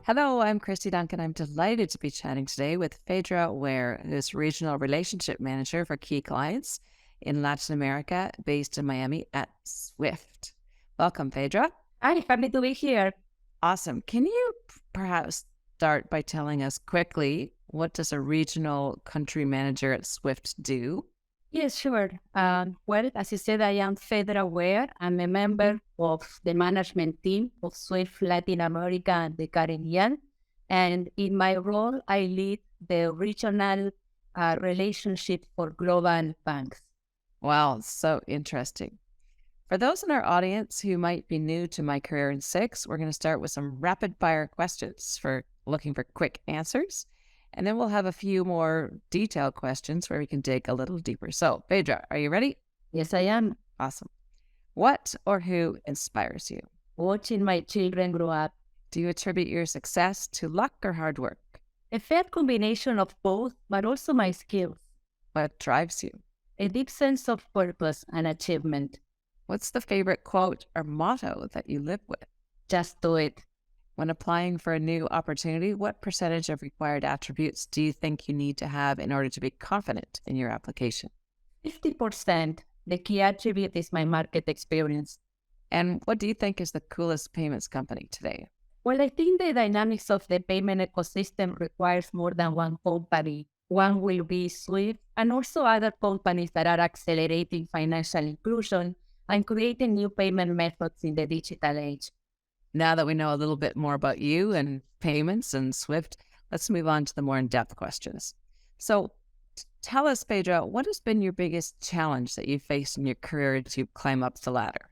Hello, I'm Kristy Duncan. I'm delighted to be chatting today with Fedra Ware, who's Regional Relationship Manager for key clients in Latin America, based in Miami at Swift. Welcome, Fedra. Hi, happy to be here. Awesome. Can you perhaps start by telling us quickly what does a regional country manager at Swift do? Yes, sure. Well, as you said, I am Fedra Ware. I'm a member of the management team of Swift Latin America and the Caribbean. And in my role, I lead the regional relationship for global banks. Wow, so interesting. For those in our audience who might be new to My Career in Six, we're going to start with some rapid fire questions for looking for quick answers. And then we'll have a few more detailed questions where we can dig a little deeper. So, Phaedra, are you ready? Yes, I am. Awesome. What or who inspires you? Watching my children grow up. Do you attribute your success to luck or hard work? A fair combination of both, but also my skills. What drives you? A deep sense of purpose and achievement. What's the favorite quote or motto that you live with? Just do it. When applying for a new opportunity, what percentage of required attributes do you think you need to have in order to be confident in your application? 50%. The key attribute is my market experience. And what do you think is the coolest payments company today? Well, I think the dynamics of the payment ecosystem requires more than one company. One will be Swift, and also other companies that are accelerating financial inclusion and creating new payment methods in the digital age. Now that we know a little bit more about you and payments and Swift, let's move on to the more in-depth questions. So tell us, Phaedra, what has been your biggest challenge that you've faced in your career as you climb up the ladder?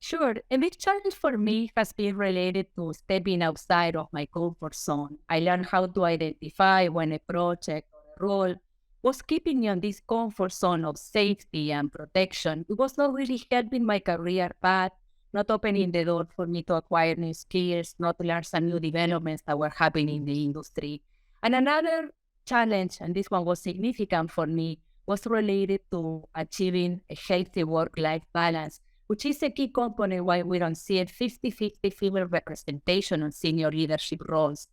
Sure, a big challenge for me has been related to stepping outside of my comfort zone. I learned how to identify when a project or a role was keeping me on this comfort zone of safety and protection. It was not really helping my career path, not opening the door for me to acquire new skills, not learn some new developments that were happening in the industry. And another challenge, and this one was significant for me, was related to achieving a healthy work-life balance, which is a key component why we don't see a 50-50 female representation on senior leadership roles.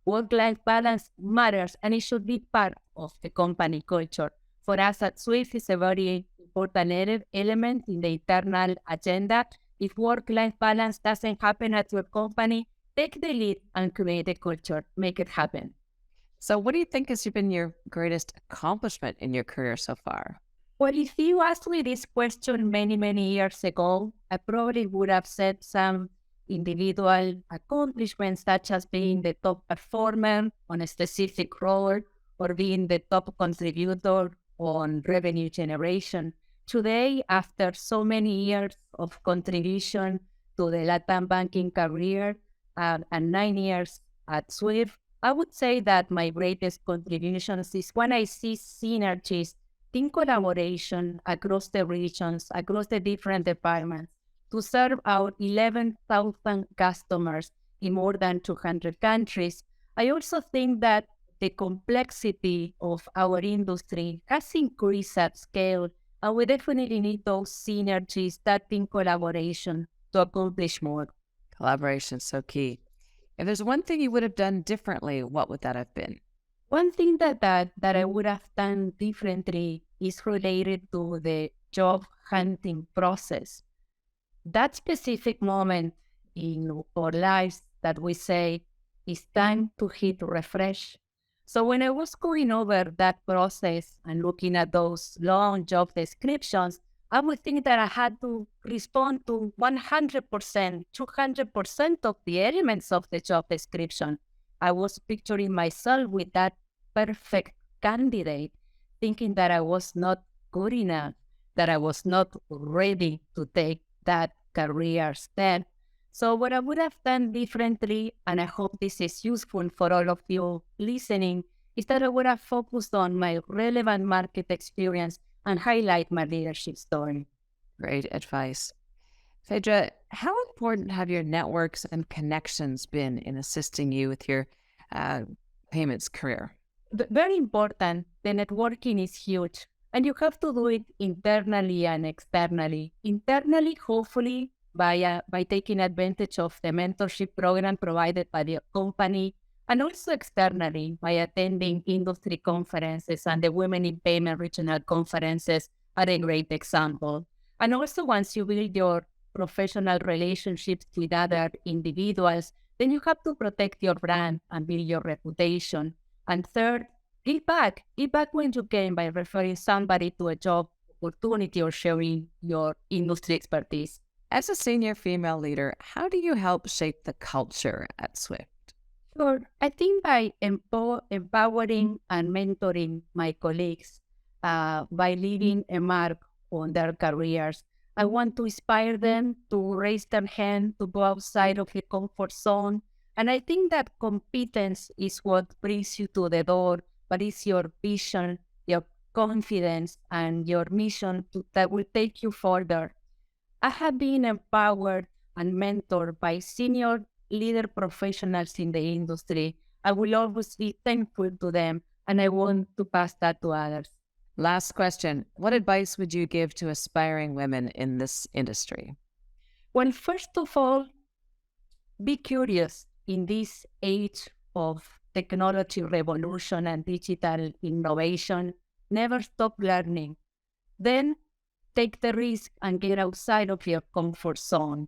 Work-life balance matters, and it should be part of the company culture. For us at Swift, it's a very important element in the internal agenda. If work-life balance doesn't happen at your company, take the lead and create a culture. Make it happen. So what do you think has been your greatest accomplishment in your career so far? Well, if you asked me this question many, many years ago, I probably would have said some individual accomplishments, such as being the top performer on a specific role or being the top contributor on revenue generation. Today, after so many years of contribution to the Latin banking career and 9 years at Swift, I would say that my greatest contributions is when I see synergies, team collaboration across the regions, across the different departments to serve our 11,000 customers in more than 200 countries. I also think that the complexity of our industry has increased at scale, and we definitely need those synergies, that team collaboration to accomplish more. Collaboration is so key. If there's one thing you would have done differently, what would that have been? One thing that I would have done differently is related to the job hunting process. That specific moment in our lives that we say it's time to hit refresh. So when I was going over that process and looking at those long job descriptions, I would think that I had to respond to 100%, 200% of the elements of the job description. I was picturing myself with that perfect candidate, thinking that I was not good enough, that I was not ready to take that career step. So what I would have done differently, and I hope this is useful for all of you listening, is that I would have focused on my relevant market experience and highlight my leadership story. Great advice. Phaedra, how important have your networks and connections been in assisting you with your payments career? Very important. The networking is huge, and you have to do it internally and externally. Internally, hopefully, by taking advantage of the mentorship program provided by the company, and also externally by attending industry conferences, and the Women in Payment regional conferences are a great example. And also, once you build your professional relationships with other individuals, then you have to protect your brand and build your reputation. And third, give back. Give back when you can by referring somebody to a job opportunity or sharing your industry expertise. As a senior female leader, how do you help shape the culture at Swift? Sure. I think by empowering and mentoring my colleagues, by leaving a mark on their careers, I want to inspire them to raise their hand, to go outside of the comfort zone. And I think that competence is what brings you to the door, but it's your vision, your confidence, and your mission that will take you further. I have been empowered and mentored by senior leader professionals in the industry. I will always be thankful to them, and I want to pass that to others. Last question. What advice would you give to aspiring women in this industry? Well, first of all, be curious in this age of technology revolution and digital innovation. Never stop learning. Then take the risk and get outside of your comfort zone.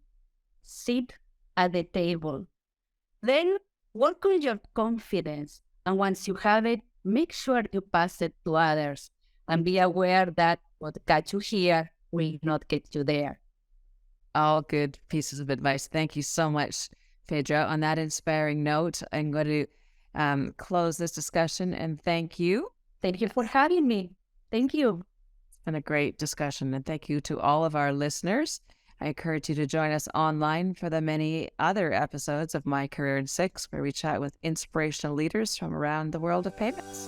Sit at the table. Then work on your confidence. And once you have it, make sure you pass it to others and be aware that what got you here will not get you there. All good pieces of advice. Thank you so much, Fedra. On that inspiring note, I'm going to close this discussion and thank you. Thank you for having me. Thank you. It's been a great discussion, and thank you to all of our listeners. I encourage you to join us online for the many other episodes of My Career in 6, where we chat with inspirational leaders from around the world of payments.